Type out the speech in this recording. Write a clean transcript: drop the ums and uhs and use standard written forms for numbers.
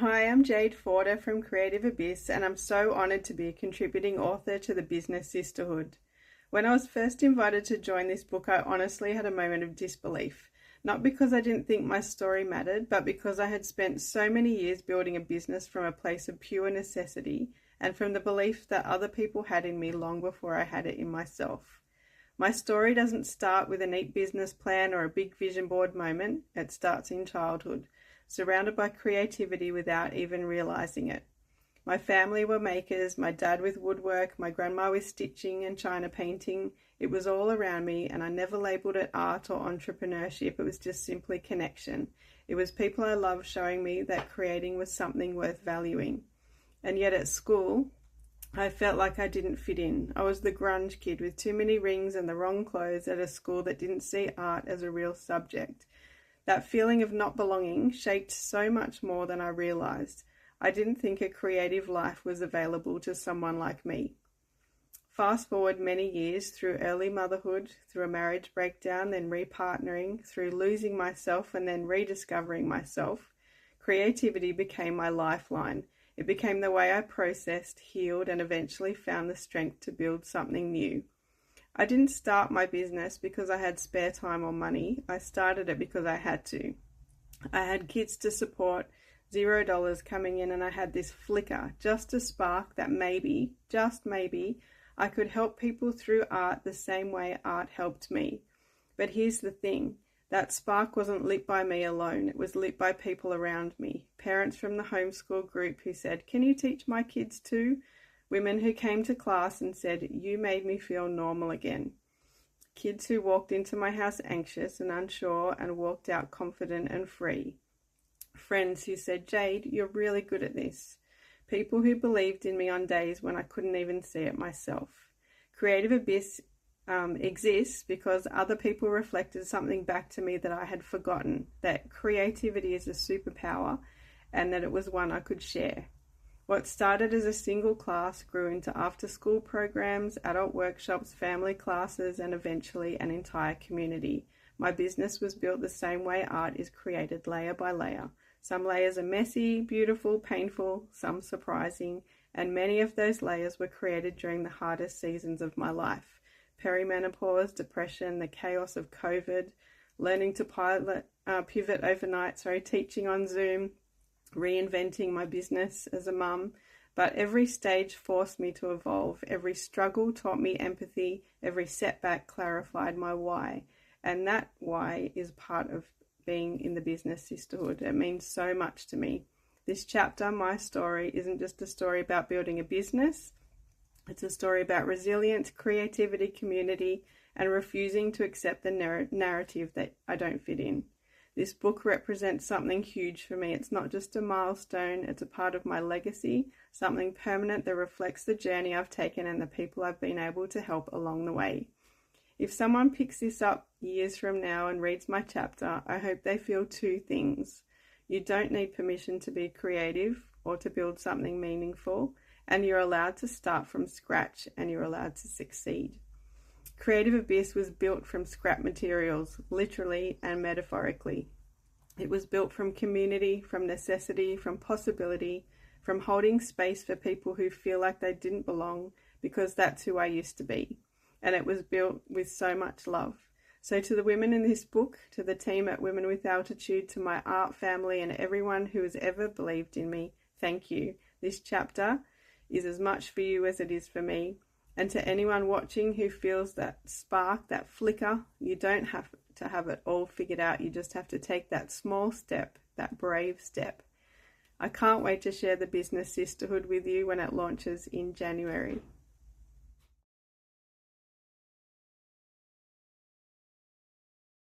Hi, I'm Jade Forder from Creative Abyss, and I'm so honoured to be a contributing author to the Business Sisterhood. When I was first invited to join this book, I honestly had a moment of disbelief. Not because I didn't think my story mattered, but because I had spent so many years building a business from a place of pure necessity and from the belief that other people had in me long before I had it in myself. My story doesn't start with a neat business plan or a big vision board moment. It starts in childhood, surrounded by creativity without even realizing it. My family were makers, my dad with woodwork, my grandma with stitching and china painting. It was all around me, and I never labelled it art or entrepreneurship. It was just simply connection. It was people I loved showing me that creating was something worth valuing. And yet at school, I felt like I didn't fit in. I was the grunge kid with too many rings and the wrong clothes at a school that didn't see art as a real subject. That feeling of not belonging shaped so much more than I realized. I didn't think a creative life was available to someone like me. Fast forward many years through early motherhood, through a marriage breakdown, then repartnering, through losing myself and then rediscovering myself, creativity became my lifeline. It became the way I processed, healed, and eventually found the strength to build something new. I didn't start my business because I had spare time or money. I started it because I had to. I had kids to support, $0 coming in, and I had this flicker, just a spark that maybe, just maybe, I could help people through art the same way art helped me. But here's the thing. That spark wasn't lit by me alone. It was lit by people around me. Parents from the homeschool group who said, "Can you teach my kids too?" Women who came to class and said, "You made me feel normal again." Kids who walked into my house anxious and unsure and walked out confident and free. Friends who said, "Jade, you're really good at this." People who believed in me on days when I couldn't even see it myself. Creative Abyss exists because other people reflected something back to me that I had forgotten, that creativity is a superpower and that it was one I could share. What started as a single class grew into after-school programs, adult workshops, family classes, and eventually an entire community. My business was built the same way art is created, layer by layer. Some layers are messy, beautiful, painful, some surprising, and many of those layers were created during the hardest seasons of my life. Perimenopause, depression, the chaos of COVID, learning to pivot overnight, teaching on Zoom, reinventing my business as a mum. But every stage forced me to evolve. Every struggle taught me empathy. Every setback clarified my why. And that why is part of being in the Business Sisterhood. It means so much to me. This chapter, my story, isn't just a story about building a business. It's a story about resilience, creativity, community, and refusing to accept the narrative that I don't fit in. This book represents something huge for me. It's not just a milestone, it's a part of my legacy, something permanent that reflects the journey I've taken and the people I've been able to help along the way. If someone picks this up years from now and reads my chapter, I hope they feel two things. You don't need permission to be creative or to build something meaningful, and you're allowed to start from scratch and you're allowed to succeed. Creative Abyss was built from scrap materials, literally and metaphorically. It was built from community, from necessity, from possibility, from holding space for people who feel like they didn't belong, because that's who I used to be. And it was built with so much love. So to the women in this book, to the team at Women with Altitude, to my art family and everyone who has ever believed in me, thank you. This chapter is as much for you as it is for me. And to anyone watching who feels that spark, that flicker, you don't have to have it all figured out. You just have to take that small step, that brave step. I can't wait to share the Business Sisterhood with you when it launches in January.